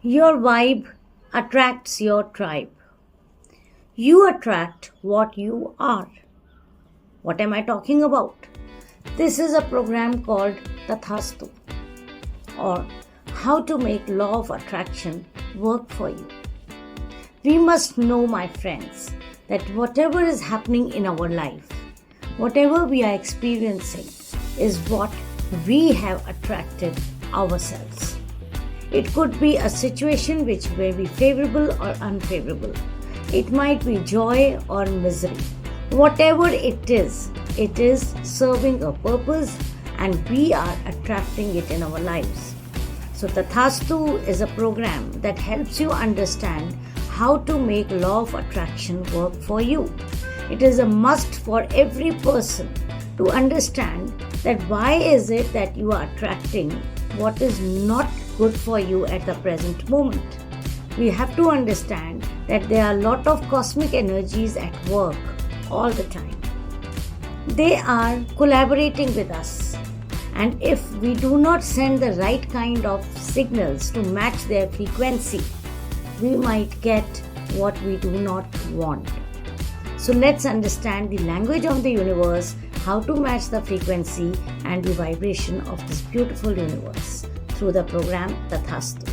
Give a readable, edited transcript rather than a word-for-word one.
Your vibe attracts your tribe. You attract what you are. What am I talking about? This is a program called Tathastu, or how to make law of attraction work for you. We must know, my friends, that whatever is happening in our life, whatever we are experiencing, is what we have attracted ourselves. It could be a situation which may be favorable or unfavorable. It might be joy or misery. Whatever it is serving a purpose and we are attracting it in our lives. So Tathaastu is a program that helps you understand how to make law of attraction work for you. It is a must for every person to understand that why is it that you are attracting what is not good for you at the present moment. We have to understand that there are a lot of cosmic energies at work all the time. They are collaborating with us, and if we do not send the right kind of signals to match their frequency, we might get what we do not want. So let's understand the language of the universe, how to match the frequency and the vibration of this beautiful universe through the program Tathaastu.